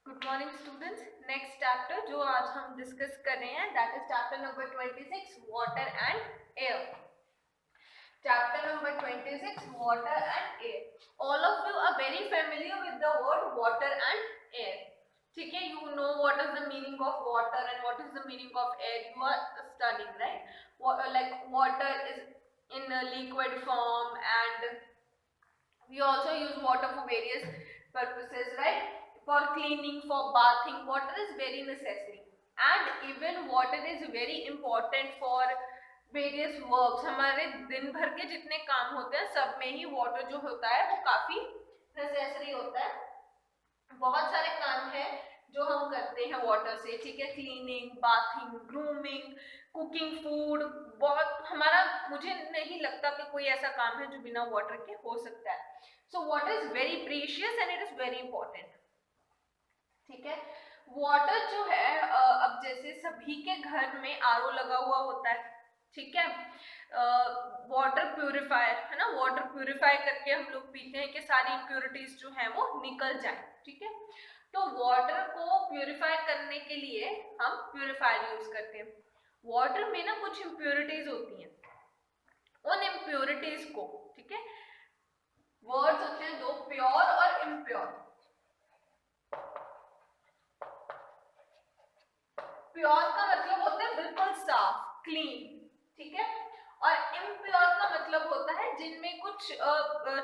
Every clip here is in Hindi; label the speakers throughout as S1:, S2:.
S1: Good morning students. Next chapter जो आज हम डिस्कस कर रहे हैं that is chapter number 26 water and air. Chapter number 26 water and air. All of you are very familiar with the word water and air. ठीक है, you know what is the meaning of water and what is the meaning of air. You are studying, right? Like water is in a liquid form and we also use water for various purposes, right? For cleaning, for bathing, water is very necessary and even water is very important for various works. हमारे दिन भर के जितने काम होते हैं सब में ही वाटर जो होता है वो काफी नेसेसरी होता है। बहुत सारे काम है जो हम करते हैं वाटर से, ठीक है? Cleaning, bathing, grooming, cooking food, बहुत हमारा, मुझे नहीं लगता कि कोई ऐसा काम है जो बिना वाटर के हो सकता है। So water is very precious and it is very important. ठीक है, वाटर जो है अब जैसे सभी के घर में आरओ लगा हुआ होता है, ठीक है? वाटर प्यूरिफायर है ना, वाटर प्यूरिफाई करके हम लोग पीते हैं कि सारी इम्प्योरिटीज जो है वो निकल जाए, ठीक है? तो वाटर को प्यूरिफाई करने के लिए हम प्यूरिफायर यूज करते हैं। वाटर में ना कुछ इम्प्योरिटीज होती हैं, उन इम्प्योरिटीज को, ठीक है, वर्ड्स होते हैं दो, प्योर और इम्प्योर। प्योर का मतलब होता है बिल्कुल साफ, क्लीन, ठीक है? और इम्प्योर का मतलब होता है जिनमें कुछ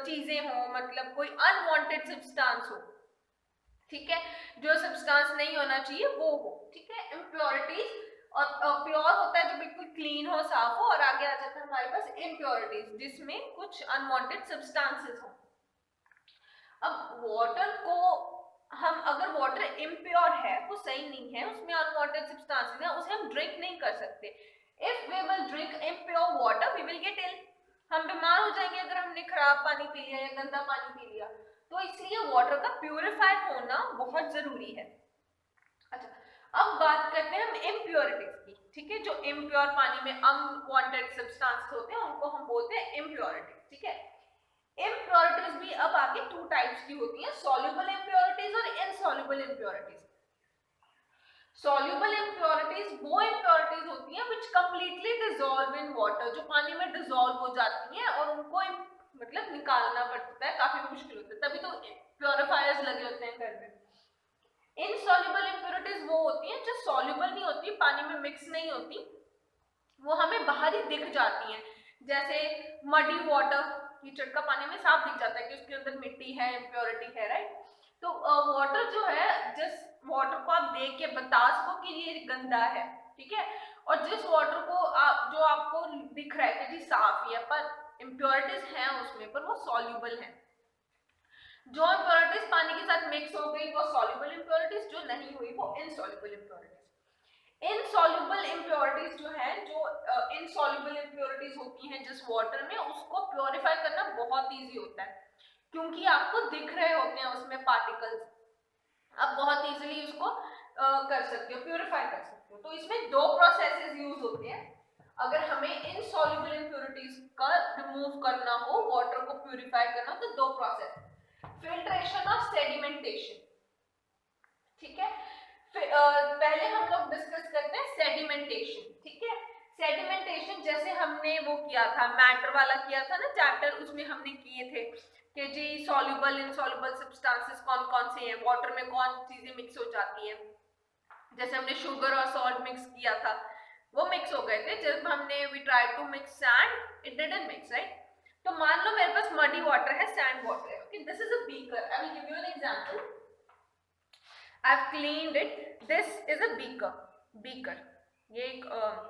S1: चीजें हो, मतलब कोई अनवांटेड सब्सटेंस हो, ठीक है? जो सब्सटेंस नहीं होना चाहिए वो हो, ठीक है? इम्प्योरिटीज। और प्योर होता है जो बिल्कुल क्लीन हो, साफ हो, और आगे आ जाता है हमारे पास इम्प्योरिटीज जिसमें कुछ अनवांटेड सब्सटेंसेस हो। अब वाटर को हम, अगर वाटर इम्प्योर है, वो सही नहीं है, उसमें अनवांटेड सब्सटेंसेस हैं, उसे हम ड्रिंक नहीं कर सकते। If we will drink impure water we will get ill. हम बीमार हो जाएंगे अगर हमने खराब पानी पी लिया या गंदा पानी पी लिया। तो इसलिए वाटर का प्यूरिफाई होना बहुत जरूरी है। अच्छा, अब बात करते हैं हम इम्प्योरिटीज की, ठीक है? जो इम्प्योर पानी में अनवांटेड सब्सटेंसेस होते हैं उनको हम बोलते हैं इम्प्योरिटीज, ठीक है? इम्प्योरिटीज भी अब आगे टू टाइप्स की होती हैं, सॉल्युबल इम्प्योरिटीज और इनसॉल्युबल इम्प्योरिटीज। सॉल्युबल इम्प्योरिटीज वो इम्प्योरिटीज होती हैं which completely dissolve in water, जो पानी में डिसॉल्व हो जाती हैं और उनको मतलब निकालना पड़ता है, काफी मुश्किल होता है, तभी तो प्योरीफायर्स लगे होते हैं घर में। इनसॉल्युबल इम्प्योरिटीज वो होती हैं जो सॉल्युबल नहीं होती, पानी में मिक्स नहीं होती, वो हमें बाहर ही दिख जाती हैं। जैसे मडी वाटर, कीचड़ का पानी में साफ दिख जाता है कि उसके अंदर मिट्टी है, इम्प्योरिटी है, राइट? तो वाटर जो है, जिस वाटर को आप देख के बता सको कि ये गंदा है, ठीक है? और जिस वाटर को जो आपको दिख रहा है कि जी साफ ही है, पर इम्प्योरिटीज हैं उसमें, पर वो सॉल्युबल है। जो इम्प्योरिटीज पानी के साथ मिक्स हो गई वो सॉल्युबल इम्प्योरिटीज, जो नहीं हुई वो इनसॉल्युबल इम्प्योरिटीज। इनसॉल्युबल इम्प्योरिटीज जो है, जो इनसॉल्युबल इम्प्योरिटीज होती हैं जिस वाटर में, उसको प्योरीफाई करना बहुत इजी होता है क्योंकि आपको दिख रहे होते हैं उसमें पार्टिकल्स। आप बहुत इजीली उसको कर सकते हो, प्योरीफाई कर सकते हो। तो इसमें दो प्रोसेसेस यूज होते हैं अगर हमें इनसॉल्युबल इम्प्योरिटीज का रिमूव करना हो, वाटर को प्योरीफाई करना हो, तो दो प्रोसेस, फिल्ट्रेशन और सेडिमेंटेशन, ठीक है? पहले हम लोग डिस्कस करते हैं सेडिमेंटेशन, ठीक है? सेडिमेंटेशन जैसे हमने वो किया था, मैटर वाला किया था ना चैप्टर, उसमें हमने किए थे कि जी सॉल्युबल इनसॉल्युबल सब्सटेंसेस कौन कौन से हैं, वाटर में कौन चीजें मिक्स हो जाती हैं। जैसे हमने शुगर और सॉल्ट मिक्स किया था, वो मिक्स हो गए थे। जब हमने we try to mix sand, it didn't mix, right? तो मान लो मेरे पास मडी वाटर है, सैंड वाटर है, okay? This is a beaker, I will give you an example. I've cleaned it. This is a beaker. Beaker. ये एक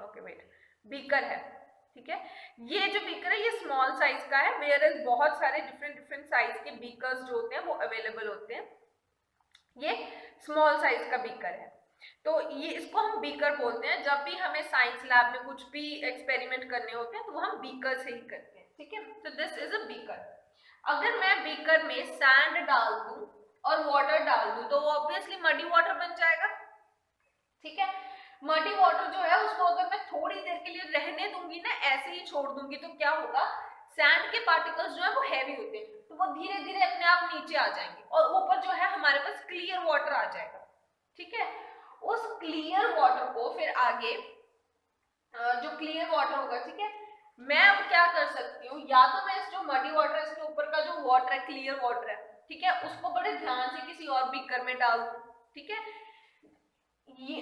S1: okay wait, beaker है, ठीक है? ये जो beaker है ये small size का है, whereas बहुत सारे different size के beakers जो होते हैं वो available होते हैं। ये small size का beaker है, तो ये इसको हम beaker बोलते हैं। जब भी हमें science lab में कुछ भी experiment करने होते हैं तो वो हम beaker से ही करते हैं, ठीक है? तो this is a beaker. अगर मैं beaker में sand डाल दूं और वाटर डाल दूं तो वो ऑब्वियसली मडी वाटर बन जाएगा, ठीक है? मडी वाटर जो है उसको अगर मैं थोड़ी देर के लिए रहने दूंगी ना, ऐसे ही छोड़ दूंगी, तो क्या होगा, सैंड के पार्टिकल्स जो है वो हैवी होते हैं, तो वो धीरे धीरे अपने आप नीचे आ जाएंगे और ऊपर जो है हमारे पास क्लियर वाटर आ जाएगा। ठीक है। उस क्लियर वाटर को फिर आगे जो क्लियर वाटर होगा, ठीक है, मैं अब क्या कर सकती हूँ, या तो मैं इस जो मडी वाटर है इसके ऊपर का जो वाटर है, क्लियर वाटर है, ठीक है, उसको बड़े ध्यान से किसी और बीकर में डाल दूं, ठीक है। ये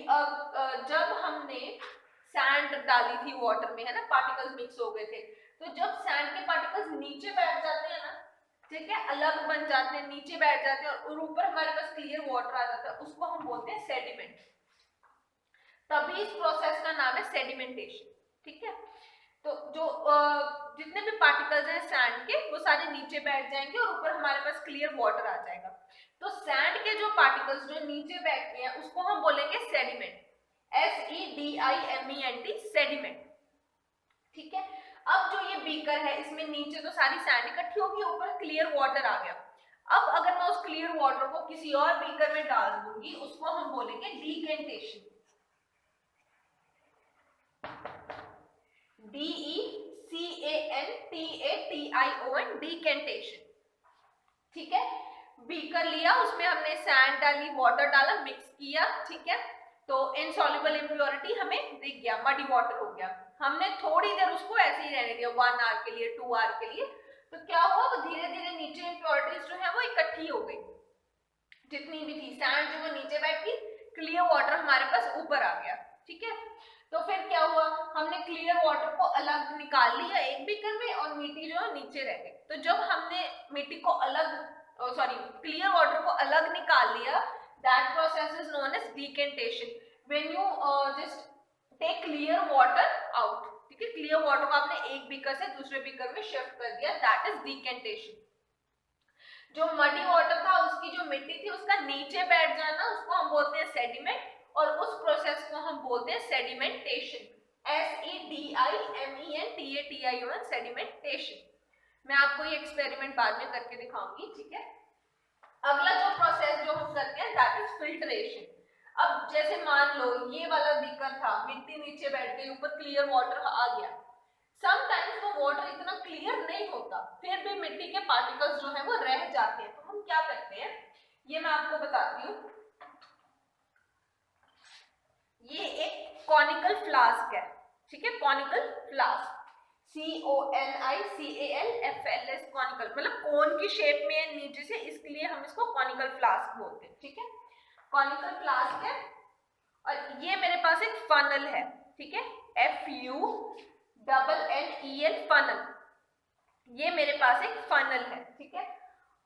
S1: जब हमने सैंड डाली थी वाटर में, है ना, पार्टिकल्स मिक्स हो गए थे, तो जब सैंड के पार्टिकल्स नीचे बैठ जाते हैं ना, ठीक है, अलग बन जाते हैं, नीचे बैठ जाते हैं और ऊपर हमारे पास क्लियर वाटर आ जाता है, उसको हम बोलते हैं सेडिमेंट। तभी इस प्रोसेस का नाम है सेडिमेंटेशन, ठीक है। तो जो जितने भी पार्टिकल्स हैं सैंड के वो सारे नीचे बैठ जाएंगे और ऊपर हमारे पास क्लियर वाटर आ जाएगा। तो सैंड के जो पार्टिकल्स जो नीचे बैठते हैं उसको हम बोलेंगे सेडिमेंट, SEDIMENT, सेडिमेंट, ठीक है। अब जो ये बीकर है इसमें नीचे तो सारी सैंड इकट्ठी होगी, ऊपर क्लियर वाटर आ गया। अब अगर मैं उस क्लियर वाटर को किसी और बीकर में डाल दूंगी उसको हम बोलेंगे डीकेंटेशन, DECANTATION, डीकेंटेशन, ठीक है। बीकर लिया, उसमें हमने सैंड डाली, वाटर डाला, मिक्स किया, ठीक है, तो इनसॉल्युबल इंप्योरिटी हमें दिख गया, मडी वाटर हो गया। हमने थोड़ी देर उसको ऐसे ही रहने दिया, 1 आवर के लिए, 2 आवर के लिए, तो क्या हुआ, वो धीरे धीरे नीचे इंप्योरिटीज जो है वो इकट्ठी हो गई, जितनी भी थी सैंड जो वो नीचे बैठी, क्लियर वाटर हमारे पास ऊपर आ गया, ठीक है। तो फिर क्या हुआ, हमने क्लियर वाटर को अलग निकाल लिया एक बीकर में और मिट्टी जो है नीचे रह गई। तो जब हमने मिट्टी को अलग, सॉरी, क्लियर वाटर को अलग निकाल लिया, that process is known as decantation. When you just take clear water out, ठीक है, क्लियर वाटर को आपने एक बीकर से दूसरे बीकर में शिफ्ट कर दिया, दैट इज डीकेंटेशन। जो मडी वाटर था उसकी जो मिट्टी थी उसका नीचे बैठ जाना उसको हम बोलते हैं सेडिमेंट, और उस प्रोसेस को हम बोलते हैं सेडिमेंटेशन, SEDIMENTATION, सेडिमेंटेशन। मैं आपको ये एक्सपेरिमेंट बाद में करके दिखाऊंगी, ठीक है। अगला जो प्रोसेस जो हम करते हैं दैट इज फिल्ट्रेशन। अब जैसे मान लो ये वाला बीकर था, मिट्टी नीचे बैठ गई, ऊपर क्लियर वाटर आ गया, समटाइम्स वो वाटर इतना क्लियर नहीं होता, फिर भी मिट्टी के पार्टिकल्स जो है वो रह जाते हैं, तो हम क्या करते हैं, ये मैं आपको बताती हूँ। ये एक कॉनिकल फ्लास्क है, ठीक है, कॉनिकल फ्लास्क, CONICALFLS, कॉनिकल मतलब कोन की शेप में है नीचे से, इसलिए हम इसको कॉनिकल फ्लास्क बोलते हैं, ठीक है। कॉनिकल फ्लास्क है और ये मेरे पास एक फनल है, ठीक है, FUNNEL, फनल, ये मेरे पास एक फनल है, ठीक है।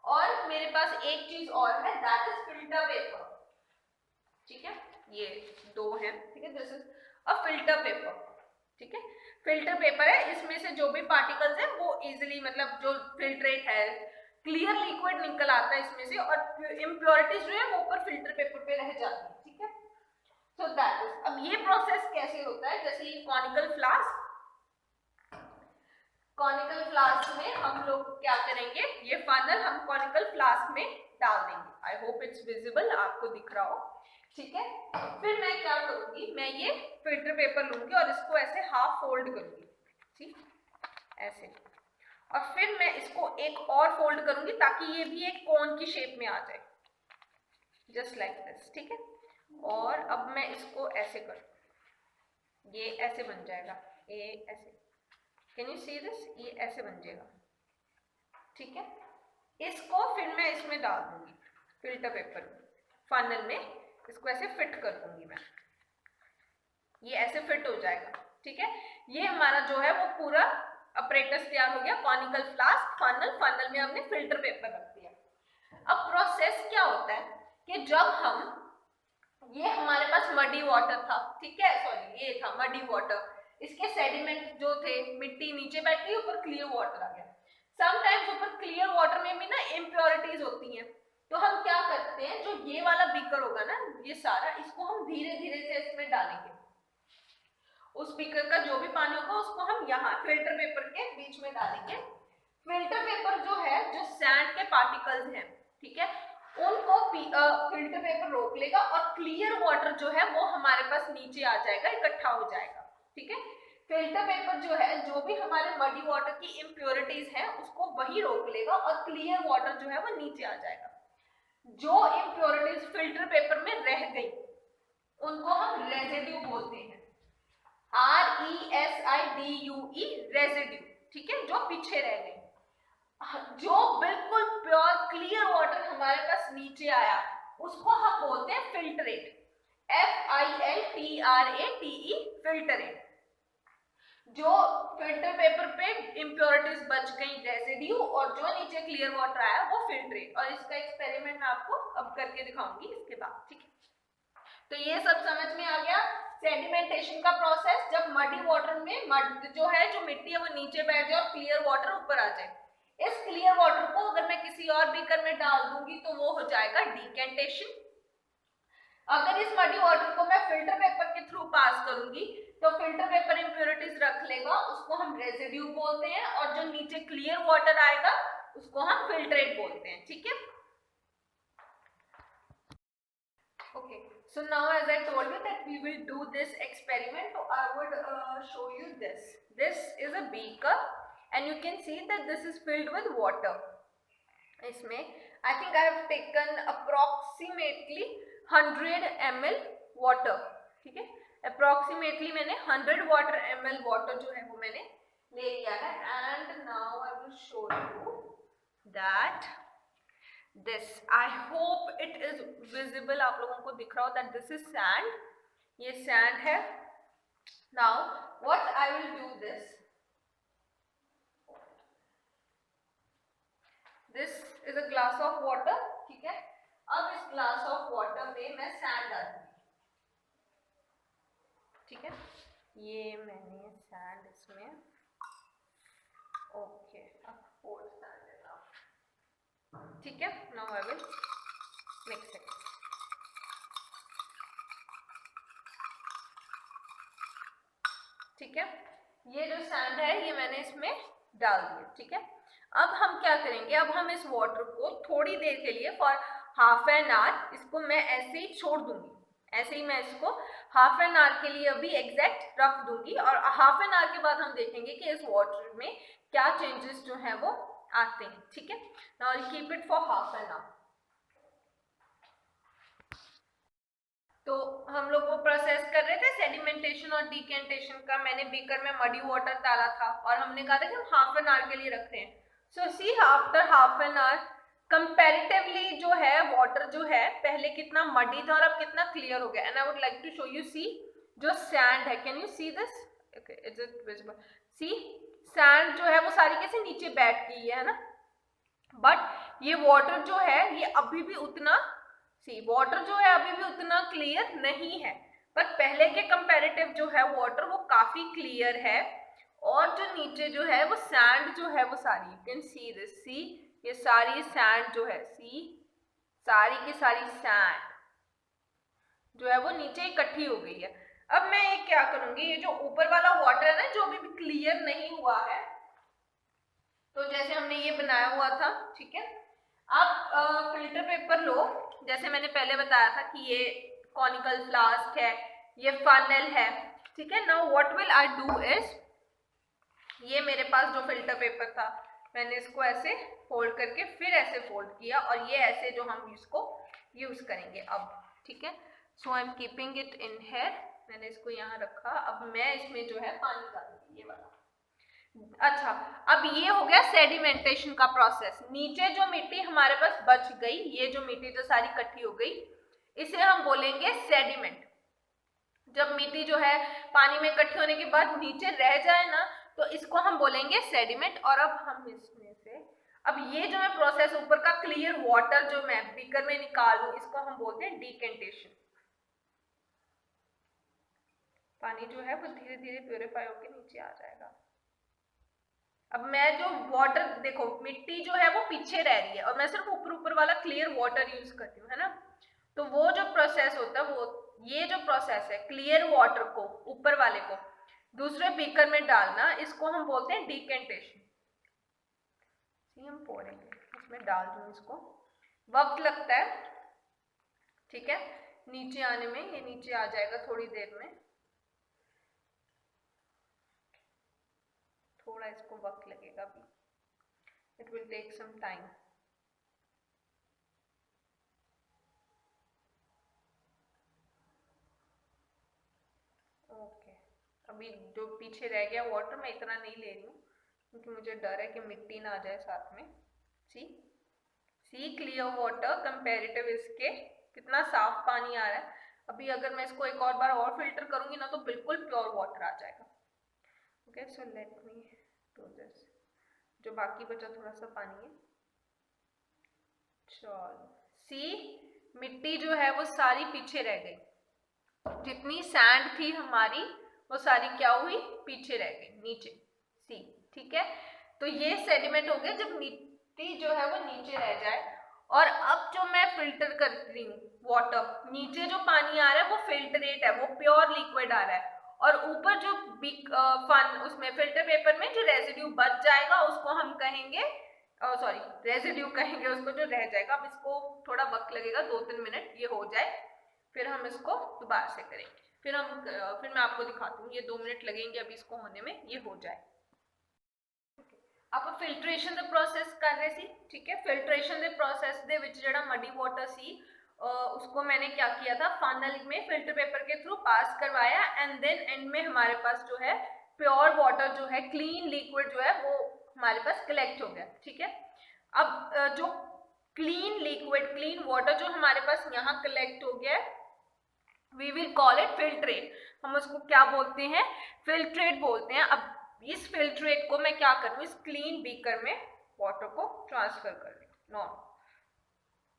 S1: और मेरे पास एक चीज और है, दैट इज फिल्टर पेपर, ठीक है, ये दो है, ठीक है, this is a filter paper, ठीक है। फिल्टर पेपर है, इसमें से जो भी पार्टिकल्स है वो इजीली, मतलब जो फिल्ट्रेट है, क्लियर लिक्विड निकल आता है इसमें से, और इम्प्योरिटीज जो है वो ऊपर फिल्टर पेपर पे रह जाती है, ठीक है। सो दैट इज, अब ये प्रोसेस कैसे होता है, जैसे ये कॉनिकल फ्लास्क, कॉनिकल फ्लास्क में हम लोग क्या करेंगे, ये फनल हम कॉनिकल फ्लास्क में डाल देंगे, आई होप इट्स विजिबल, आपको दिख रहा हो, ठीक है। फिर मैं क्या करूंगी, मैं ये फिल्टर पेपर लूंगी और इसको ऐसे हाफ फोल्ड करूंगी, ठीक, ऐसे, और फिर मैं इसको एक और फोल्ड करूंगी ताकि ये भी एक कोन की शेप में आ जाए, जस्ट लाइक दिस, ठीक है। और अब मैं इसको ऐसे कर, ये ऐसे बन जाएगा, ये ऐसे, कैन यू सी दिस, ये ऐसे बन जाएगा, ठीक है। इसको फिर मैं इसमें डाल दूंगी फिल्टर पेपर फनल में, इसको ऐसे फिट कर दूंगी मैं, ये ऐसे फिट हो जाएगा, ठीक है। ये हमारा जो है वो पूरा अपरेटस तैयार हो गया, कॉनिकल फ्लास्क, फनल, फनल में हमने फिल्टर पेपर रख दिया। अब प्रोसेस क्या होता है कि जब हम, ये हमारे पास मडी वाटर था, ठीक है, सॉरी ये था मडी वाटर, इसके सेडिमेंट जो थे, मिट्टी नीचे बैठ गई, ऊपर क्लियर वाटर आ गया। समटाइम्स ऊपर क्लियर वाटर में भी ना इम्प्योरिटीज होती हैं, तो हम क्या करते हैं, जो ये वाला बीकर होगा ना, ये सारा, इसको हम धीरे धीरे से इसमें डालेंगे, उस बीकर का जो भी पानी होगा उसको हम यहाँ फिल्टर पेपर के बीच में डालेंगे। फिल्टर पेपर जो है, जो सैंड के पार्टिकल्स हैं, ठीक है, उनको फिल्टर पेपर रोक लेगा और क्लियर वाटर जो है वो हमारे पास नीचे आ जाएगा, इकट्ठा हो जाएगा, ठीक है। फिल्टर पेपर जो है, जो भी हमारे मडी वाटर की इम्प्योरिटीज है उसको वही रोक लेगा और क्लियर वाटर जो है वो नीचे आ जाएगा। जो इम्प्योरिटीज फिल्टर पेपर में रह गई उनको हम रेजिड्यू बोलते हैं, RESIDUE, रेजिड्यू, ठीक है, जो पीछे रह गई। जो बिल्कुल प्योर क्लियर वाटर हमारे पास नीचे आया उसको हम बोलते हैं फिल्ट्रेट, FILTRATE, फिल्ट्रेट। जो फिल्टर पेपर पे इम्प्योरिटीज बच गई, रेजिड्यू, और जो नीचे क्लियर वाटर आया वो फिल्ट्रेट। और इसका एक्सपेरिमेंट मैं आपको अब करके दिखाऊंगी इसके बाद, ठीक है। तो ये सब समझ में आ गया सेडिमेंटेशन का प्रोसेस, जब मडी वाटर में मड जो है, जो मिट्टी है वो नीचे बैठ जाए और क्लियर वाटर ऊपर आ जाए। इस क्लियर वाटर को अगर मैं किसी और बीकर में डाल दूंगी तो वो हो जाएगा डिकेंटेशन। अगर इस मडी वाटर को मैं फिल्टर पेपर के थ्रू पास करूंगी तो फिल्टर पेपर इंप्योरिटीज रख लेगा, उसको हम रेजिड्यू बोलते हैं, और जो नीचे क्लियर वाटर आएगा उसको हम फिल्ट्रेट बोलते हैं, ठीक है। Okay, so now as I told you that we will do this experiment, so I would show you this. This is a beaker and you can see that this is filled with water. इसमें I think I have taken approximately 100 ml water, ठीक है, approximately मैंने 100 ml water जो है वो मैंने ले लिया है। And now I will show you that this, I hope it is visible, आप लोगों को दिख रहा हो that this is sand, ये sand है। Now what I will do this is a glass of water, ठीक है। अब इस glass of water में मैं sand डालूंगी, ठीक है, ये मैंने sand इसमें, ओके, अब और sand देना, ठीक है। Now I will mix it, ठीक है। ये जो सैंड है ये मैंने इसमें डाल दिया, ठीक है। अब हम क्या करेंगे, अब हम इस वाटर को थोड़ी देर के लिए फॉर हाफ एन आवर इसको मैं ऐसे ही छोड़ दूंगी, ऐसे ही मैं इसको हाफ एन आवर के लिए अभी एग्जैक्ट रख दूंगी, और हाफ एन आवर के बाद हम देखेंगे कि इस वाटर में क्या चेंजेस जो है वो आते हैं, ठीक है। Now I keep it for half an our. तो हम लोग वो प्रोसेस कर रहे थे सेडिमेंटेशन और डिकेंटेशन का। मैंने बीकर में मडी वाटर डाला था और हमने कहा था कि हम हाफ एन आवर के लिए रखते हैं। So see after half an hour comparatively जो है वाटर जो है पहले कितना मडी था और अब कितना क्लियर हो गया। And I would like to show you, see जो सैंड है, can you see this, okay, is it visible, see sand जो है वो सारी कैसे नीचे बैठ गई है ना, बट ये वाटर जो है ये अभी भी उतना, सी वाटर जो है अभी भी उतना क्लियर नहीं है, पर पहले के कंपैरेटिव जो है वाटर वो काफी क्लियर है। और जो नीचे जो है वो सैंड जो है वो सारी, यू कैन सी दिस, सी ये सारी सैंड जो है, सी सारी की सारी सैंड जो है वो नीचे इकट्ठी हो गई है। अब मैं ये क्या करूंगी, ये जो ऊपर वाला वाटर है ना जो अभी भी क्लियर नहीं हुआ है, तो जैसे हमने ये बनाया हुआ था, ठीक है, आप फिल्टर पेपर लो, जैसे मैंने पहले बताया था कि ये कॉनिकल फ्लास्क है, ये फनल है, ठीक है। Now what will I do is, ये मेरे पास जो फिल्टर पेपर था मैंने इसको ऐसे फोल्ड करके फिर ऐसे फोल्ड किया, और ये ऐसे जो हम इसको यूज करेंगे अब, ठीक है। So I am keeping it in here, मैंने इसको यहाँ रखा। अब मैं इसमें जो है पानी डालूंगी, ये वाला। अच्छा, अब ये हो गया सेडिमेंटेशन का प्रोसेस। नीचे जो मिट्टी हमारे पास बच गई, ये जो मिट्टी जो सारी इकट्ठी हो गई, इसे हम बोलेंगे सेडिमेंट। जब मिट्टी जो है पानी में इकट्ठी होने के बाद नीचे रह जाए ना, तो इसको हम बोलेंगे सेडिमेंट। और अब हम इसमें से, अब ये जो है प्रोसेस ऊपर का क्लियर वाटर जो मैं बीकर में निकालूं, इसको हम बोलते हैं डिकेंटेशन। पानी जो है वो धीरे धीरे प्योरीफाई होकर नीचे आ जाएगा। अब मैं जो वाटर, देखो मिट्टी जो है वो पीछे रह रही है और मैं सिर्फ ऊपर ऊपर वाला क्लियर वाटर यूज करती हूँ, है ना। तो वो जो प्रोसेस होता है, वो ये जो प्रोसेस है क्लियर वाटर को ऊपर वाले को दूसरे बीकर में डालना, इसको हम बोलते हैं डिकेंटेशन। हम पोरेंगे, इसमें डाल दूं इसको, वक्त लगता है, ठीक है, नीचे आने में। ये नीचे आ जाएगा थोड़ी देर में, थोड़ा इसको वक्त लगेगा भी, it will take some time. अभी जो पीछे रह गया वाटर मैं इतना नहीं ले रही हूँ क्योंकि मुझे डर है कि मिट्टी ना आ जाए साथ में। सी क्लियर वाटर कंपेरेटिव इसके कितना साफ पानी आ रहा है। अभी अगर मैं इसको एक और बार और फिल्टर करूंगी ना तो बिल्कुल प्योर वाटर आ जाएगा। Okay, so let me do this. जो बाकी बचा थोड़ा सा पानी है। चलो सी मिट्टी जो है वो सारी पीछे रह गई, जितनी सैंड थी हमारी वो सारी क्या हुई, पीछे रह गई नीचे। सी ठीक है, तो ये सेडिमेंट हो गया जब मिट्टी जो है वो नीचे रह जाए। और अब जो मैं फिल्टर कर रही हूँ वाटर, नीचे जो पानी आ रहा है वो फिल्टरेट है, वो प्योर लिक्विड आ रहा है, और ऊपर जो उसमें फिल्टर पेपर में जो रेजिड्यू बच जाएगा उसको हम कहेंगे, सॉरी रेजिड्यू कहेंगे उसको जो रह जाएगा। अब इसको थोड़ा वक्त लगेगा, 2-3 मिनट ये हो जाए, फिर हम इसको दोबारा से करेंगे। फिर मैं आपको दिखाती हूँ, ये 2 मिनट लगेंगे अभी इसको होने में, ये हो जाए। ਆਪਾਂ ਫਿਲਟਰੇਸ਼ਨ ਦਾ प्रोसेस कर रहे सी। ठीक है, फिल्ट्रेशन के प्रोसेस ਦੇ ਵਿੱਚ ਜਿਹੜਾ मडी वाटर सी उसको मैंने क्या किया था, फनल में फिल्टर पेपर के थ्रू पास करवाया, एंड देन एंड में हमारे पास जो है प्योर वाटर जो है, क्लीन लिक्विड जो है वो हमारे पास कलेक्ट हो गया। ठीक है, अब जो क्लीन लिक्विड, क्लीन वाटर जो हमारे पास यहाँ कलेक्ट हो गया, we will call it filtrate. हम उसको क्या बोलते हैं, फिल्ट्रेट बोलते हैं। अब इस फिल्ट्रेट को मैं क्या करूँ, इस क्लीन बीकर में वाटर को ट्रांसफर कर रही हूँ।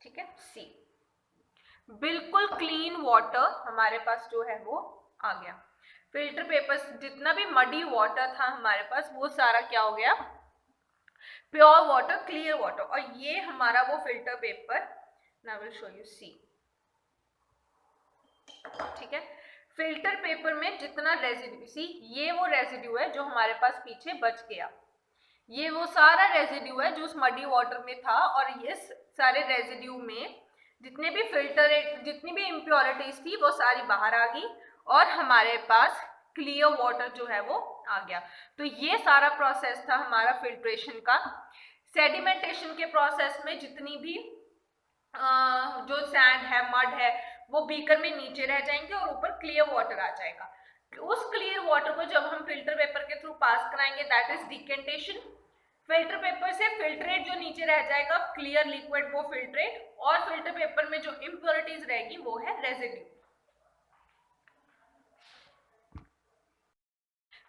S1: ठीक है, सी बिल्कुल क्लीन वाटर हमारे पास जो है वो आ गया। फिल्टर पेपर जितना भी मडी वाटर था हमारे पास वो सारा क्या हो गया, प्योर वाटर, क्लियर वाटर। और ये हमारा वो filter paper, now will show you see. ठीक है, फिल्टर पेपर में जितना रेजिड्यू, सी ये वो रेजिड्यू है जो हमारे पास पीछे बच गया, ये वो सारा रेजिड्यू है जो उस मडी वाटर में था, और ये सारे रेजिड्यू में जितने भी जितनी भी इम्प्योरिटीज थी वो सारी बाहर आ गई, और हमारे पास क्लियर वाटर जो है वो आ गया। तो ये सारा प्रोसेस था हमारा फिल्ट्रेशन का। सेडिमेंटेशन के प्रोसेस में जितनी भी जो सैंड है, मड है, वो बीकर में नीचे रह जाएंगे और ऊपर क्लियर वाटर आ जाएगा। उस क्लियर वाटर को जब हम फिल्टर पेपर के थ्रू पास कराएंगे, that is decantation. Filter paper से फिल्ट्रेट जो नीचे रह जाएगा, क्लियर लिक्विड वो फिल्ट्रेट, और फिल्टर पेपर में जो इम्प्योरिटीज रहेगी वो है residue.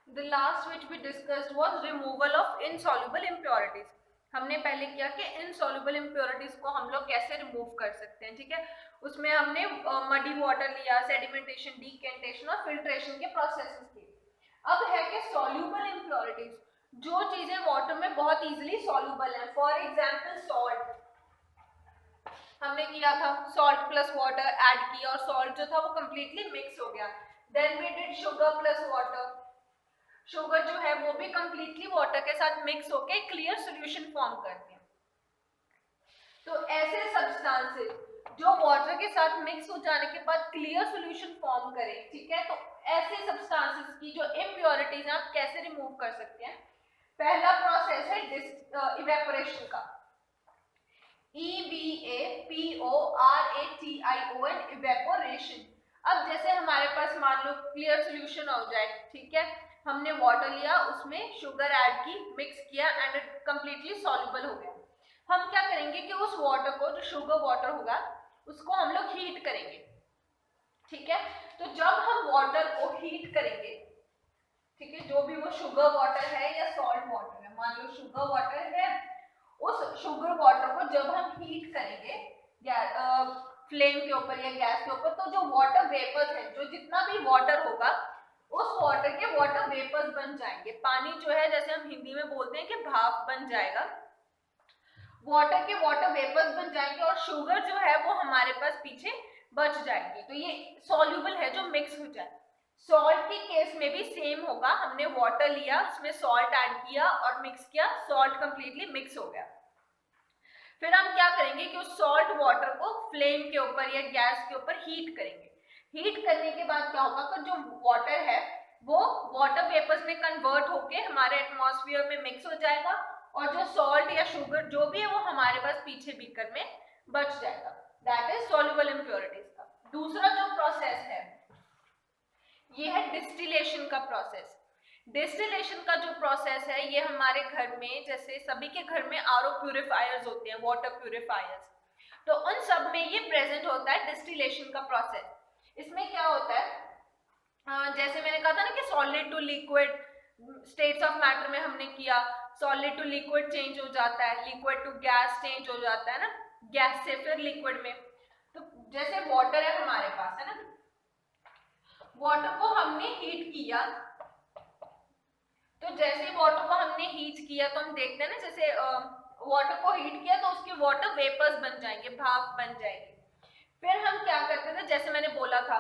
S1: The last which we discussed was removal of insoluble impurities. हमने पहले किया कि इनसॉल्युबल इम्प्योरिटीज को हम लोग कैसे रिमूव कर सकते हैं। ठीक है, उसमें हमने मडी वाटर लिया, सेडिमेंटेशन, डिकेंटेशन और फिल्ट्रेशन के प्रोसेसेस किए। अब है कि सॉल्युबल इम्प्योरिटीज, जो चीजें वाटर में बहुत इजीली सॉल्युबल है। फॉर एग्जांपल सॉल्ट, हमने किया था सॉल्ट प्लस वाटर ऐड किया, और सॉल्ट जो था वो कंप्लीटली मिक्स हो गया। Then we did sugar plus water, sugar जो है वो भी कंप्लीटली वाटर के साथ मिक्स होके क्लियर सॉल्यूशन फॉर्म करते हैं। तो ऐसे सब्सटेंसेस जो वाटर के साथ मिक्स हो जाने के बाद क्लियर सॉल्यूशन फॉर्म करें, ठीक है, तो ऐसे सब्सटेंसेस की जो इम्प्योरिटीज हैं आप कैसे रिमूव कर सकते हैं। पहला प्रोसेस है इवेपोरेशन का, EVAPORATION, इवेपोरेशन। अब जैसे हमारे पास मान लो क्लियर सॉल्यूशन हो जाए, ठीक है, हमने वाटर लिया, उसमें शुगर ऐड की, मिक्स किया एंड इट कंप्लीटली सॉल्युबल हो गया। हम क्या करेंगे कि उस वाटर को, जो शुगर वाटर होगा, उसको हम लोग हीट करेंगे। ठीक है, तो जब हम वाटर को हीट करेंगे, ठीक है, जो भी वो शुगर वाटर है या सॉल्ट वाटर है, मान लो शुगर वाटर है, उस शुगर वाटर को जब हम हीट करेंगे फ्लेम के ऊपर या गैस के ऊपर, तो जो वाटर वेपर्स है, जो जितना भी वाटर होगा उस वाटर के वाटर वेपर्स बन जाएंगे। पानी जो है, जैसे हम हिंदी में बोलते हैं कि भाप बन जाएगा, वाटर के वाटर वेपर्स बन जाएंगे, और शुगर जो है वो हमारे पास पीछे बच जाएगी। तो ये सॉल्युबल है जो मिक्स हो जाए। सॉल्ट के केस में भी सेम होगा, हमने वाटर लिया, उसमें सॉल्ट ऐड किया और मिक्स किया, सॉल्ट कंप्लीटली मिक्स हो गया। फिर हम क्या करेंगे कि उस सॉल्ट वाटर को फ्लेम के ऊपर या गैस के ऊपर हीट करेंगे। हीट करने के बाद क्या होगा कि जो वाटर है वो वाटर वेपर्स में कन्वर्ट होके हमारे एटमॉस्फेयर में मिक्स हो जाएगा, और जो सॉल्ट या शुगर जो भी है वो हमारे पास पीछे बीकर में बच जाएगा। दैट इज सॉल्युबल इम्प्योरिटीज का। दूसरा जो प्रोसेस है ये है डिस्टिलेशन का प्रोसेस। डिस्टिलेशन का जो प्रोसेस है ये हमारे घर में, जैसे सभी के घर में आरओ प्यूरिफायर्स होते हैं, वाटर प्यूरिफायर्स, तो उन सब में ये प्रेजेंट होता है डिस्टिलेशन का प्रोसेस। इसमें क्या होता है, जैसे मैंने कहा था ना कि solid to liquid states of matter में हमने किया, सॉलिड टू लिक्विड चेंज हो जाता है, लिक्विड टू गैस चेंज हो जाता है ना, गैस से फिर लिक्विड में। तो जैसे वाटर है हमारे पास, है ना, वाटर को हमने हीट किया, तो जैसे वाटर को हमने हीट किया तो हम देखते हैं ना, जैसे वाटर को हीट किया तो उसके वाटर वेपर्स बन जाएंगे, भाप बन जाएगी। फिर हम क्या करते थे, जैसे मैंने बोला था,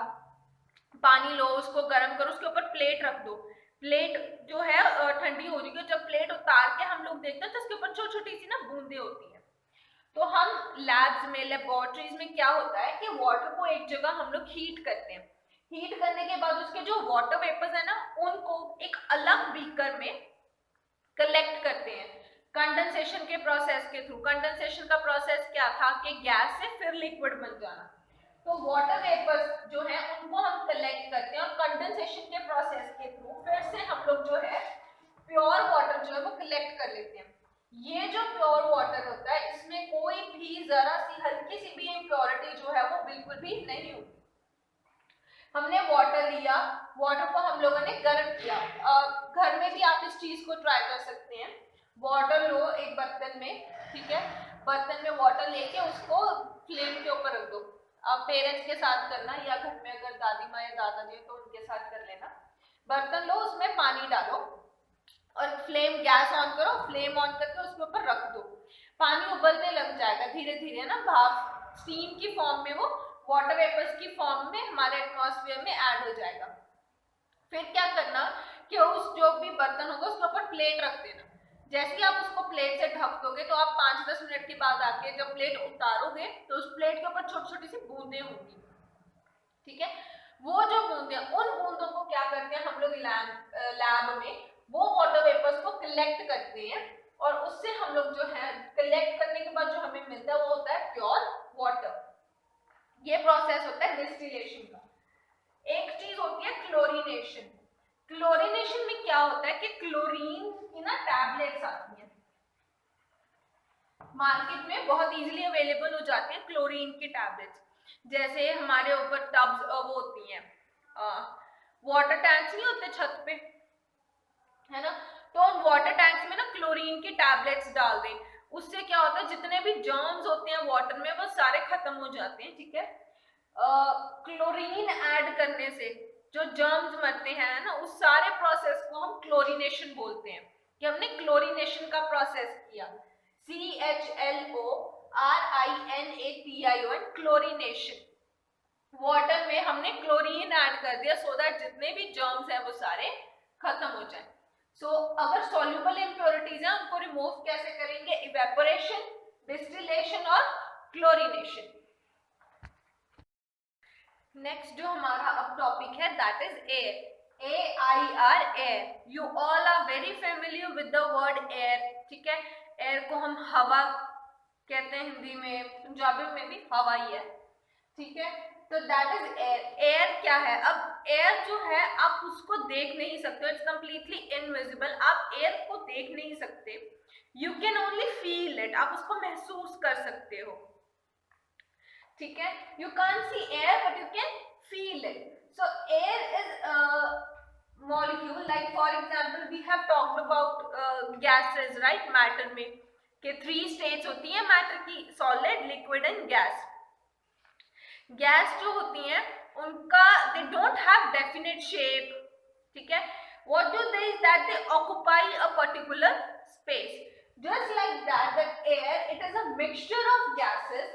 S1: पानी लो, उसको गर्म करो, उसके ऊपर प्लेट रख दो, प्लेट जो है ठंडी हो जाएगी, जब प्लेट उतार के हम लोग देखते हैं तो उसके ऊपर छोटी छोटी सी ना बूंदे होती है। तो हम लैब्स में, लेबोरेटरीज में क्या होता है कि वाटर को एक जगह हम लोग हीट करते हैं, हीट करने के बाद उसके जो वाटर वेपर्स है ना उनको एक अलग बीकर में कलेक्ट करते हैं कंडेंसेशन के प्रोसेस के थ्रू। कंडेंसेशन का प्रोसेस क्या था कि गैस से फिर लिक्विड बन जाना। तो वाटर वेपर्स जो है उनको हम कलेक्ट करते हैं और कंडेंसेशन के प्रोसेस के थ्रू फिर से हम लोग जो है प्योर वाटर जो है वो कलेक्ट कर लेते हैं। ये जो प्योर वाटर होता है इसमें कोई भी जरा सी हल्की सी भी इम्प्योरिटी जो है वो बिल्कुल भी नहीं होती। हमने वाटर लिया, वाटर को हम लोगों ने गर्म किया, घर में भी आप इस चीज को ट्राई कर सकते हैं। वाटर लो एक बर्तन में, ठीक है, बर्तन में वाटर लेके उसको फ्लेम के ऊपर रख दो। आप पेरेंट्स के साथ करना या घर में अगर दादी माँ या दादाजी तो उनके साथ कर लेना। बर्तन लो, उसमें पानी डालो और फ्लेम गैस ऑन करो, फ्लेम ऑन करके उसके ऊपर रख दो। पानी उबलने लग जाएगा धीरे धीरे ना, भाप स्टीम की फॉर्म में, वो वाटर वेपर्स की फॉर्म में हमारे एटमॉस्फेयर में ऐड हो जाएगा। फिर क्या करना कि उस जो भी बर्तन होगा उसके ऊपर प्लेट रख देना। जैसे ही आप उसको प्लेट से ढक दोगे तो आप 5-10 मिनट के बाद आके जब प्लेट उतारोगे तो उस प्लेट के ऊपर छोटी छोटी सी बूंदें होंगी, ठीक है। वो जो बूंदे, उन बूंदों को क्या करते हैं हम लोग लैब में, वो वाटर वेपर्स को कलेक्ट करते हैं और उससे हम लोग जो है कलेक्ट करने के बाद जो हमें मिलता है वो होता है प्योर वाटर। ये प्रोसेस होता है डिस्टिलेशन का। एक चीज होती है क्लोरीनेशन। क्लोरीनेशन में क्या होता है कि क्लोरीन की ना टैबलेट्स आती हैं मार्केट में, बहुत इजीली अवेलेबल हो जाती हैं क्लोरीन की टैबलेट्स। जैसे हमारे ऊपर टब्स वो होती हैं, वाटर टैंक्स नहीं होते छत पे, है ना, तो उन वाटर टैंक्स में ना क्लोरीन की टैबलेट्स डाल दें। उससे क्या होता है जितने भी जर्म्स होते हैं वाटर में वो सारे खत्म हो जाते हैं, ठीक है। क्लोरीन ऐड करने से जो जर्म्स मरते हैं ना, उस सारे प्रोसेस को हम क्लोरीनेशन बोलते हैं कि हमने क्लोरीनेशन का प्रोसेस किया। CHLORINATION, chlorination. वाटर में हमने क्लोरीन ऐड कर दिया सो दैट जितने भी जर्म्स हैं वो सारे खत्म हो जाए। सो अगर सॉल्युबल इम्प्योरिटीज हैं उनको रिमूव कैसे करेंगे, इवेपोरेशन, डिस्टिलेशन और क्लोरीनेशन। नेक्स्ट जो हमारा अब टॉपिक है that is air, AIR, air. You all are very familiar with the word air, ठीक है। एयर को हम हवा कहते हैं हिंदी में, पंजाबी में भी हवा ही है, ठीक है। तो दैट इज एयर। एयर क्या है, अब एयर जो है आप उसको देख नहीं सकते, इट्स कंप्लीटली इनविजिबल। आप एयर को देख नहीं सकते, you can only feel it, आप उसको महसूस कर सकते हो, ठीक है। You can't see air but you can feel it. So air is molecule, like for example we have talked about gases, right, matter में के 3 states होती है मैटर की, solid, liquid and gas. Gas जो होती हैं उनका they don't have definite shape, ठीक है। what do they is that they occupy a particular space, just like that air, it is a mixture of gases.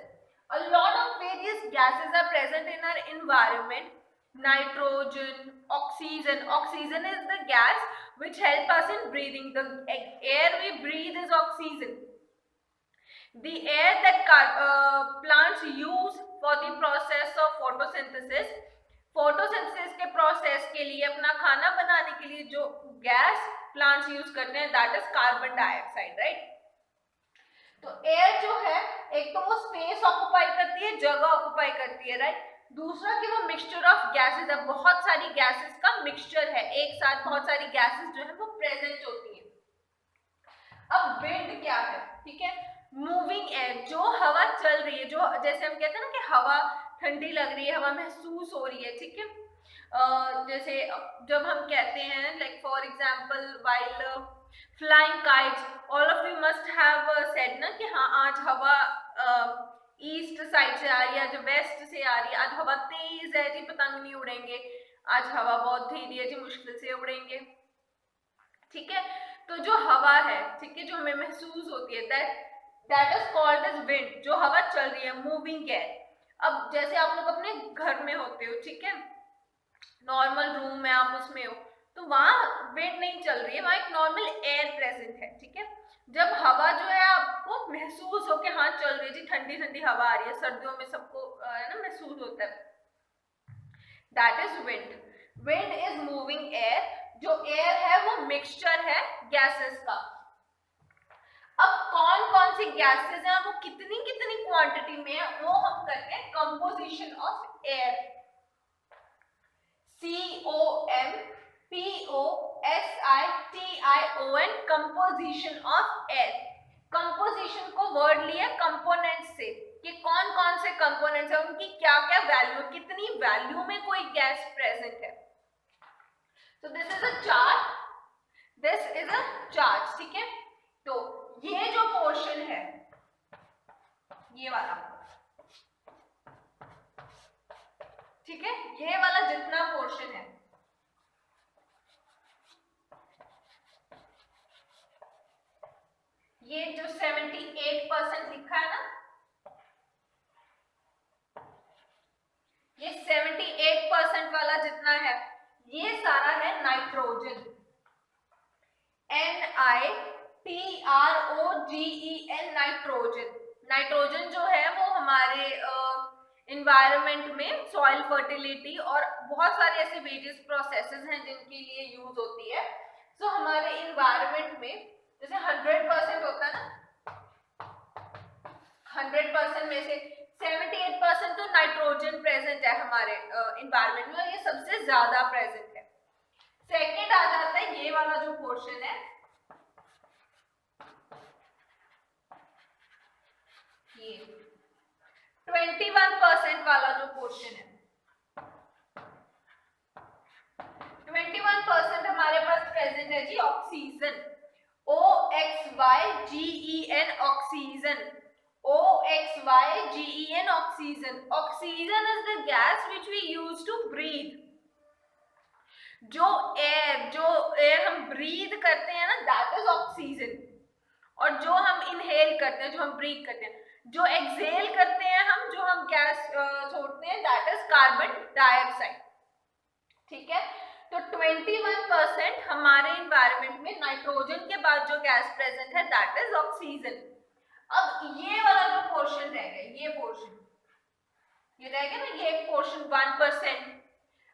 S1: A lot of various gases are present in our environment. Nitrogen, oxygen. Oxygen is the gas which help us in breathing. The air we breathe is oxygen. The air that plants use for the process of photosynthesis. Photosynthesis के process के लिए, अपना खाना बनाने के लिए जो गैस plants use करते हैं that is carbon dioxide, right? तो एयर जो है एक तो वो स्पेस ऑक्युपाई करती है, जगह ऑक्युपाई करती है, राइट। दूसरा कि वो मिक्सचर ऑफ गैसेस है, बहुत सारी गैसेस का मिक्सचर है, एक साथ बहुत सारी गैसेस जो है वो प्रेजेंट होती है। अब विंड क्या है, ठीक है, मूविंग एयर, जो हवा चल रही है, जो जैसे हम कहते हैं ना कि हवा ठंडी लग रही है, हवा महसूस हो रही है, ठीक है। जैसे जब हम कहते हैं like for example while flying kites, all of you must have said ना कि हाँ आज हवा ईस्ट साइड से आ रही है, जो वेस्ट से आ रही है, आज हवा तेज है जी, पतंग नहीं उड़ेंगे, आज हवा बहुत धीरे है जी, मुश्किल से उड़ेंगे, ठीक है। तो जो हवा है, ठीक है, जो हमें महसूस होती है, that is called as wind, जो हवा चल रही है, मूविंग एयर। अब जैसे आप लोग अपने घर में होते हो, ठीक है, नॉर्मल रूम में आप उसमें हो, तो वहां विंड नहीं चल रही है, वहां एक नॉर्मल एयर प्रेजेंट है, ठीक है। जब हवा जो है आपको महसूस हो कि हाँ चल रही है जी, ठंडी ठंडी हवा आ रही है, सर्दियों में सबको है ना महसूस होता है, that is wind. Wind is moving air, जो एयर है वो मिक्सचर है गैसेस का। अब कौन कौन सी गैसेस हैं, वो कितनी कितनी क्वांटिटी में है, वो हम करते हैं composition of air. COMPOSITION, composition of air. Composition को वर्ड लिया कंपोनेंट से, कि कौन कौन से कंपोनेंट्स है, उनकी क्या क्या वैल्यू, कितनी वैल्यू में कोई गैस प्रेजेंट है। तो this is a chart, this is a chart, ठीक है। तो ये जो पोर्शन है, ये वाला, ठीक है, ये वाला जितना पोर्शन है, ये जो 78% लिखा है ना, ये 78% वाला जितना है, ये सारा है नाइट्रोजन, NITROGEN, नाइट्रोजन। नाइट्रोजन जो है वो हमारे इन्वायरमेंट में सॉइल फर्टिलिटी और बहुत सारे ऐसे वेरियस प्रोसेसेस हैं जिनके लिए यूज होती है। सो हमारे इन्वायरमेंट में जैसे 100% होता है ना, 100% में से 78% तो नाइट्रोजन प्रेजेंट है हमारे इन्वायरमेंट में, और ये सबसे ज्यादा प्रेजेंट है। सेकेंड आ जाता है ये वाला जो पोर्शन है, ये 21% वाला जो पोर्शन है, 21% हमारे पास प्रेजेंट है जी oxygen, OXYGEN, oxygen, OXYGEN, oxygen. Oxygen is the gas which we use to breathe. जो एयर हम ब्रीथ करते हैं ना, दैट इज ऑक्सीजन। और जो हम इनहेल करते हैं, जो हम ब्रीथ करते हैं, जो एक्सहेल करते हैं हम, जो हम गैस छोड़ते हैं, दैट इज कार्बन डाइऑक्साइड, ठीक है। तो 21% हमारे इन्वायरमेंट में नाइट्रोजन के बाद जो गैस प्रेजेंट है, दैट इज ऑक्सीजन। अब ये वाला जो पोर्शन रह गया, ये पोर्शन, ये रह गया ना, ये पोर्शन 1%।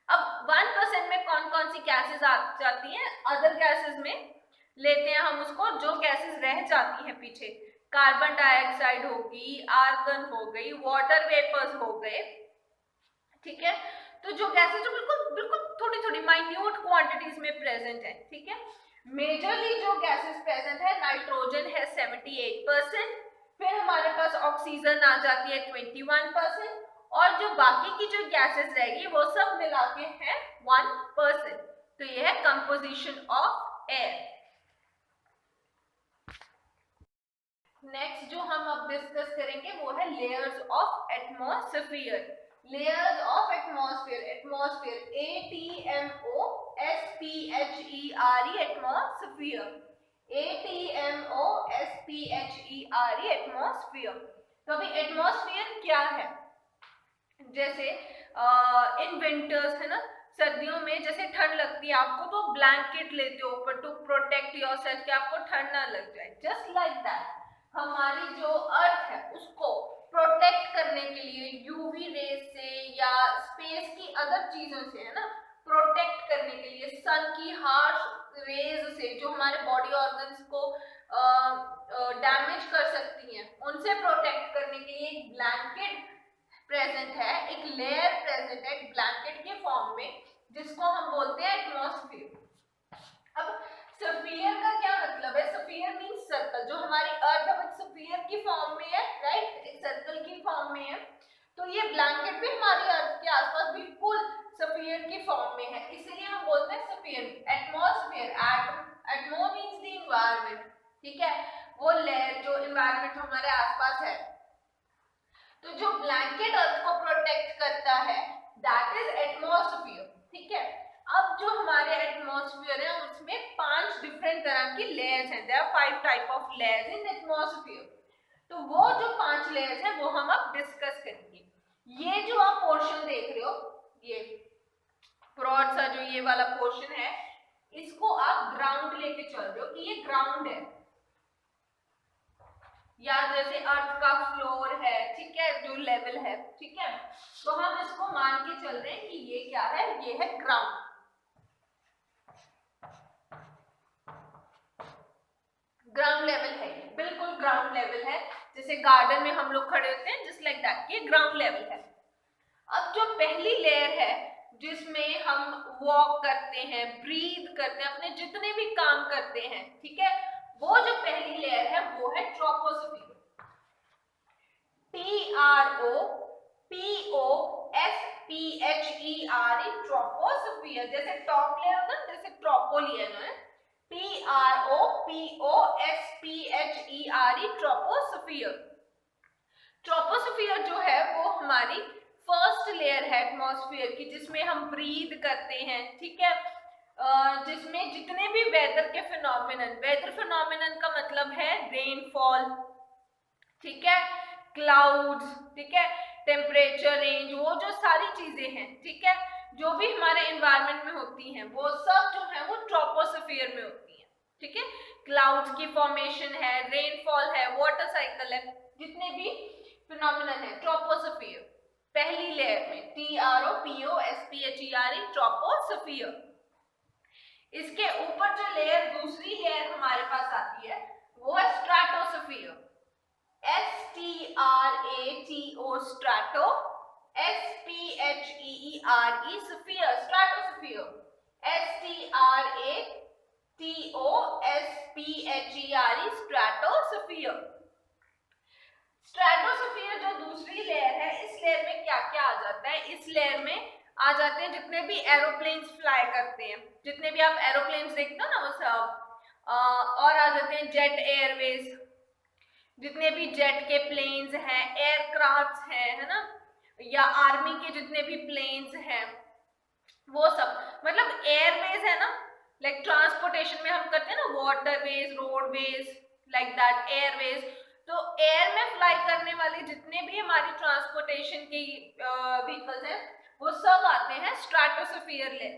S1: अब 1% में कौन कौन सी गैसेस आ जाती हैं, अदर गैसेस में लेते हैं हम उसको, जो गैसेस रह जाती हैं पीछे, कार्बन डाइऑक्साइड होगी, आर्गन हो गई, वाटर वेपर्स हो गए, ठीक है। तो जो गैसेस जो बिल्कुल बिल्कुल थोड़ी थोड़ी माइन्यूट क्वांटिटीज में प्रेजेंट है, ठीक है। मेजरली जो गैसेस प्रेजेंट है, नाइट्रोजन है 78%, फिर हमारे पास ऑक्सीजन आ जाती है 21%, और जो बाकी की जो गैसेस रहेगी वो सब मिला के है 1%। तो ये है कंपोजिशन ऑफ एयर। नेक्स्ट जो हम अब डिस्कस करेंगे वो है layers of atmosphere. Layers of atmosphere, atmosphere, ATMOSPHERE, atmosphere, ATMOSPHERE, atmosphere. तो अभी एटमॉस्फेयर क्या है, जैसे इन विंटर्स है ना, सर्दियों में जैसे ठंड लगती है आपको, तो ब्लैंकेट लेते हो ऊपर टू प्रोटेक्ट योरसेल्फ, कि आपको ठंड ना लग जाए। जस्ट लाइक दैट हमारी जो अर्थ है उसको प्रोटेक्ट करने के लिए यूवी रेज से या स्पेस की अदर चीजों से, है ना, प्रोटेक्ट करने के लिए सन की हार्श रेज से, जो हमारे बॉडी ऑर्गन्स को डैमेज कर सकती हैं, उनसे प्रोटेक्ट करने के लिए एक ब्लैंकेट प्रेजेंट है, एक लेयर जिसको हम बोलते हैं एटमॉस्फेयर। अब स्फीयर का क्या मतलब है? Sphere means circle. जो हमारी अर्थ है वो स्फीयर की फॉर्म में है, राइट, एक सर्कल की फॉर्म में है। तो ये ब्लैंकेट भी हमारी अर्थ के आसपास बिल्कुल स्फीयर की फॉर्म में है, इसीलिए हम बोलते हैं sphere. Atmosphere, atmo means the environment, ठीक है, वो लेयर जो एनवायरनमेंट हमारे आसपास है। तो जो ब्लैंकेट अर्थ को प्रोटेक्ट करता है दैट इज एटमॉस्फेयर, ठीक है। अब जो हमारे एटमॉस्फेयर है उसमें 5 डिफरेंट तरह की लेयर्स हैं। There are 5 type of layers in atmosphere. तो वो जो 5 लेयर्स हैं वो हम अब डिस्कस करेंगे। ये जो आप पोर्शन देख रहे हो, ये ब्रॉड सा जो ये वाला पोर्शन है, इसको आप ग्राउंड लेके चल रहे हो कि ये ग्राउंड है, या जैसे अर्थ का फ्लोर है, ठीक है, जो लेवल है, ठीक है। तो हम इसको मान के चल रहे हैं कि ये क्या है, ये है ग्राउंड। ग्राउंड लेवल है, ये बिल्कुल ग्राउंड लेवल है। जैसे गार्डन में हम लोग खड़े होते हैं, जस्ट लाइक दैट, ये ग्राउंड लेवल है। अब जो पहली लेयर है जिसमें हम वॉक करते हैं, ब्रीथ करते हैं, अपने जितने भी काम करते हैं, ठीक है, वो जो पहली लेयर है वो है ट्रोपोस्फियर। TROPOSPHERE, troposphere. जैसे टॉप लेयर होता है, जैसे ट्रोपो लिया है, TROPOSPHERE, ट्रोपोस्फियर। ट्रोपोस्फियर जो है वो हमारी फर्स्ट लेयर है एटमॉस्फेयर की, जिसमें हम ब्रीथ करते हैं, ठीक है, जिसमें जितने भी वेदर के फिनोमिनन, वेदर फिनोमिनन का मतलब है रेनफॉल, ठीक है, क्लाउड्स, ठीक है, टेम्परेचर रेंज, वो जो सारी चीजें हैं, ठीक है, जो भी हमारे एनवायरनमेंट में होती हैं वो सब जो है वो ट्रोपोस्फियर में होती है, ठीक है। क्लाउड्स की फॉर्मेशन है, रेनफॉल है, वाटर साइकिल है, जितने भी फिनोमिनन है ट्रोपोस्फियर पहली लेयर में, TROPOSPHERE, ट्रोपोस्फियर। इसके ऊपर जो लेयर, दूसरी लेयर हमारे पास आती है वो है stratosphere, STRATO, strato, SPHEERE, sphere, stratosphere, STRATOSPHERE, stratosphere. Stratosphere जो दूसरी लेयर है, इस लेयर में क्या क्या आ जाता है? इस लेयर में आ जाते हैं जितने भी एरोप्लेन्स फ्लाई करते हैं, जितने भी आप एरोप्लेन्स देखते हो ना वो सब, और आ जाते हैं जेट एयरवेज, जितने भी जेट के प्लेन्स हैं, एयरक्राफ्ट्स हैं, है ना, या आर्मी के जितने भी प्लेन्स हैं, वो सब, मतलब एयरवेज है ना, लाइक ट्रांसपोर्टेशन में हम करते हैं ना, waterways, roadways, like that, Airways. तो एयर में फ्लाई करने वाले जितने भी हमारी ट्रांसपोर्टेशन की व्हीकल्स हैं वो सब आते हैं स्ट्रेटोस्फियर लेयर।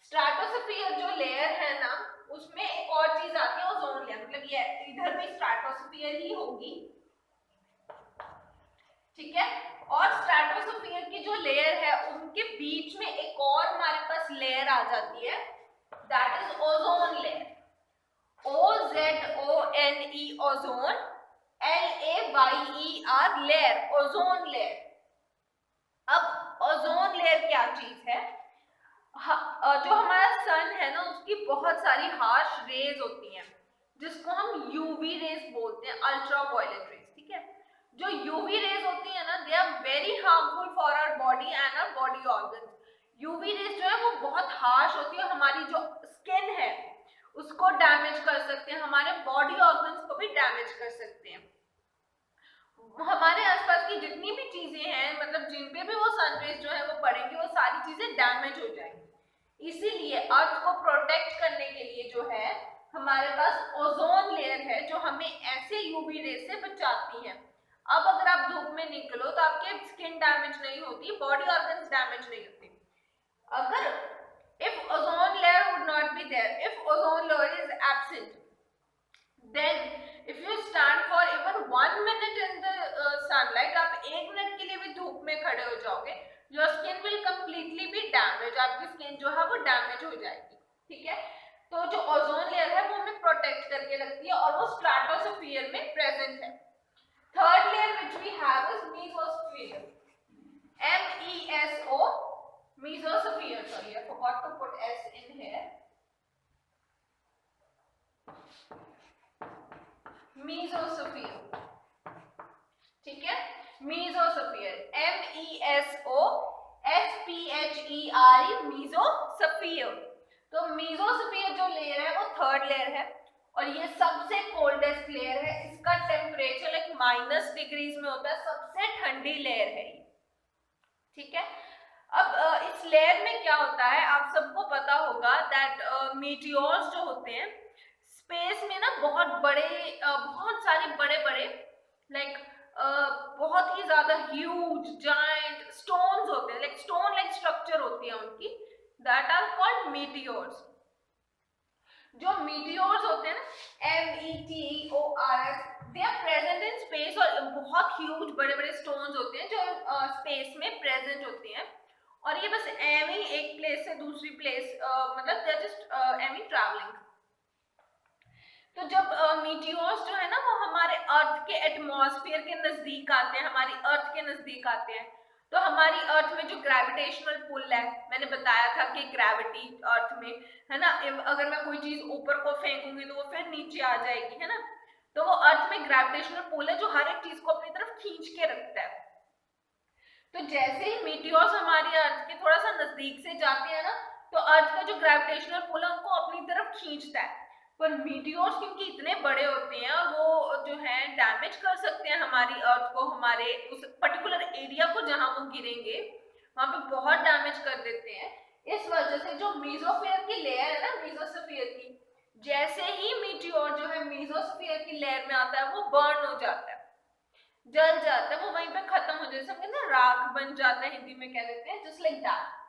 S1: स्ट्रेटोस्फियर जो लेयर है ना, उसमें एक और चीज आती है, ओजोन लेयर, मतलब ये इधर भी स्ट्रेटोस्फियर ही होगी, ठीक है। और स्ट्रेटोस्फियर की जो लेयर है उनके बीच में एक और हमारे पास लेयर आ जाती है, that is ozone layer, OZONE, ozone, LAYER, layer, ozone layer. अब ओजोन लेयर क्या चीज है? जो हमारा सन है ना, उसकी बहुत सारी हार्श रेज होती हैं, जिसको हम यूवी रेज बोलते हैं, अल्ट्रा वायलेट रेज, ठीक है। जो यूवी रेज होती है ना, they are very harmful for our body and our body organs. UV rays जो है वो बहुत हार्श होती है, हमारी जो स्किन है उसको डैमेज कर सकते हैं, हमारे बॉडी ऑर्गन्स को भी डैमेज कर सकते हैं। हमारे आसपास की जितनी भी चीजें हैं, मतलब जिन पे भी वो सनरेज जो है वो पड़ेंगे, वो सारी चीजें डैमेज हो जाएंगी। इसीलिए अर्थ को प्रोटेक्ट करने के लिए जो है हमारे पास ओजोन लेयर है, जो हमें ऐसे यूवी रेज से बचाती है। अब अगर आप धूप में निकलो तो आपके स्किन डैमेज नहीं होती, बॉडी ऑर्गन्स डैमेज नहीं होते। अगर if ozone layer would not be there, if ozone layer is absent, then if you stand for even 1 minute in the sunlight, आप 1 मिनट के लिए भी धूप में खड़े हो जाओगे, your skin will completely be damaged, आपकी स्किन जो है वो डैमेज हो जाएगी, ठीक है। तो जो ओजोन लेयर है वो हमें प्रोटेक्ट करके रखती है और वो स्ट्रेटोस्फियर में प्रेजेंट है। Third layer which we have is mesosphere, MESO, mesosphere, sorry I forgot to put s in here, mesosphere, ठीक है, mesosphere, MESOSPHERE, mesosphere। तो mesosphere जो लेयर है वो थर्ड लेयर है और ये सबसे कोल्डेस्ट लेयर है, इसका टेम्परेचर लाइक -डिग्रीज में होता है, सबसे ठंडी लेयर है ये, ठीक है। अब इस लेयर में क्या होता है आप सबको पता होगा दैट मीटियोर्स जो होते हैं स्पेस में ना बहुत बड़े बहुत सारे बड़े बड़े लाइक बहुत ही ज्यादा ह्यूज जायंट स्टोन्स होते हैं, लाइक स्टोन लाइक स्ट्रक्चर होती है उनकी, दैट आर कॉल्ड मीटियोर्स। जो मीटियोर्स होते हैं ना METEORS, they are present in space और बहुत ह्यूज बड़े बड़े स्टोन्स होते हैं जो स्पेस में प्रेजेंट होते हैं और ये बस एम ही एक प्लेस से दूसरी प्लेस मतलब दे आर जस्ट एम ही ट्रैवलिंग। तो जब मीटियोर्स जो है ना वो हमारे अर्थ के एटमॉस्फेयर के नजदीक आते हैं, हमारी अर्थ के नजदीक आते हैं, तो हमारी अर्थ में जो ग्रेविटेशनल पुल है, मैंने बताया था कि ग्रेविटी अर्थ में है ना, अगर मैं कोई चीज ऊपर को फेंकूंगी तो वो फिर नीचे आ जाएगी, है ना, तो वो अर्थ में ग्रेविटेशनल पुल है जो हर एक चीज को अपनी तरफ खींच के रखता है। तो जैसे ही मीटियोर्स हमारी अर्थ के थोड़ा सा नजदीक से जाते हैं ना, तो अर्थ का जो ग्रेविटेशनल पुल है उनको अपनी तरफ खींचता है। पर मीटियोर्स क्योंकि इतने बड़े होते हैं और वो जो है डैमेज कर सकते हैं हमारी अर्थ को, हमारे उस पर्टिकुलर एरिया को जहां वो गिरेंगे वहां पे बहुत डैमेज कर देते हैं। इस वजह से जो मेसोस्फीयर की लेयर है ना, मेसोस्फीयर की, जैसे ही मीटियोर जो है मेसोस्फीयर की लेयर में आता है वो बर्न हो जाता है, जल जाता है, वो वहीं पे खत्म हो जाता है, समझे ना, राख बन जाता है, हिंदी में कह देते हैं, just like that.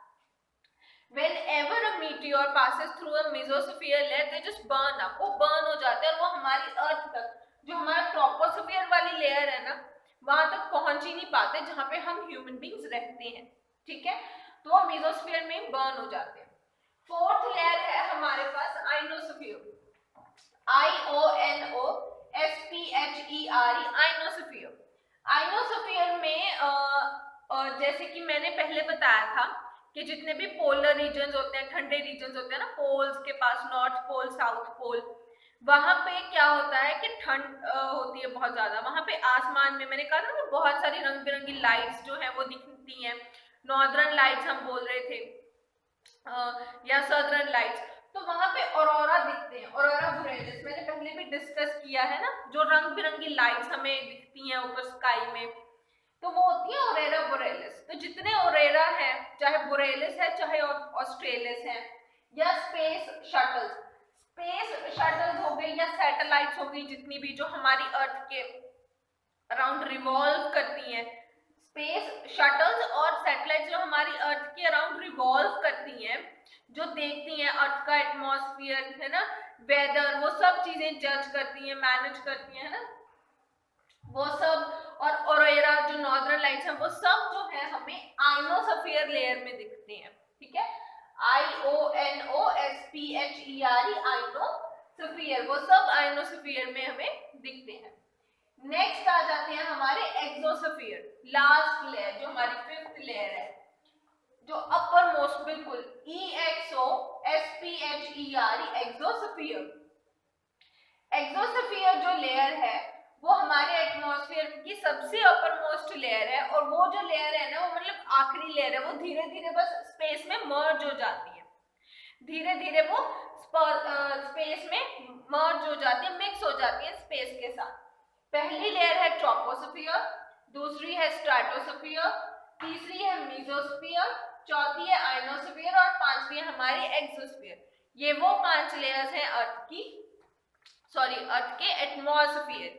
S1: Whenever a meteor passes through a mesosphere layer, they just burn up, वो burn हो जाते हैं और वो हमारी अर्थ तक, जो हमारा ट्रोपोस्फीयर वाली लेयर है ना, वहां तक पहुंच ही नहीं पाते जहां पे हम ह्यूमन बींग्स रहते हैं, ठीक है, तो वो मेसोस्फीयर में बर्न हो जाते हैं। फोर्थ लेयर है हमारे पास आइनोस्फीयर, IONOSPHERE, आइनोस्फीयर। आइनोस्फीयर में जैसे कि मैंने पहले बताया था कि जितने भी पोलर रीजन्स होते हैं, ठंडे रीजन्स होते हैं ना, पोल्स के पास, नॉर्थ पोल, साउथ पोल, वहां पे क्या होता है कि ठंड होती है बहुत ज्यादा, वहां पे आसमान में मैंने कहा था ना बहुत सारी रंग बिरंगी लाइट्स जो है वो दिखती हैं, नॉर्दर्न लाइट्स हम बोल रहे थे या सदर्न लाइट्स, तो वहां पे ऑरोरा दिखते हैं, ऑरोरा बोरेलिस, मैंने पहले भी डिस्कस किया है ना, जो रंग बिरंगी लाइट्स हमें दिखती हैं ऊपर स्काई में, तो वो होती है ऑरेरा बोरेलिस। तो जितने ऑरेरा है, चाहे बोरेलिस है चाहे ऑस्ट्रेलिस है, या स्पेस शटल्स हो गई या सैटेलाइट्स हो गई, जितनी भी जो हमारी अर्थ के अराउंड रिवॉल्व करती हैं, स्पेस शटल्स और सैटेलाइट्स जो हमारी अर्थ के अराउंड रिवॉल्व करती हैं, जो देखती हैं अर्थ का एटमॉस्फेयर, है ना, वेदर, वो सब चीजें जज करती हैं, मैनेज करती हैं, है ना, वो सब, और ऑरोरा जो नॉर्दर्न लाइट्स हैं वो सब जो है हमें आइनोस्फीयर लेयर में दिखते हैं, ठीक है, IONOSPHERE, आइनोस्फीयर, वो सब आइनोस्फीयर में हमें दिखते हैं। नेक्स्ट आ जाते हैं हमारे एक्सोस्फीयर, लास्ट लेयर जो हमारी फिफ्थ लेयर है, जो अपर मोस्ट, बिल्कुल, EXOSPHERE, एक्सोस्फीयर। एक्सोस्फीयर जो लेयर है वो हमारे एटमॉस्फेयर की सबसे अपर मोस्ट लेयर है, और वो जो लेयर है ना वो मतलब आखिरी लेयर है, वो धीरे धीरे बस स्पेस में मर्ज हो जाती है, धीरे धीरे वो स्पेस में मर्ज हो जाती है, मिक्स हो जाती है स्पेस के साथ। पहली लेयर है ट्रोपोस्फीयर, दूसरी है स्ट्रेटोस्फीयर, तीसरी है मेसोस्फीयर, चौथी है आइनोस्फीयर और पांचवी है हमारी एक्सोस्फीयर। ये वो 5 लेयर्स हैं अर्थ के एटमॉस्फेयर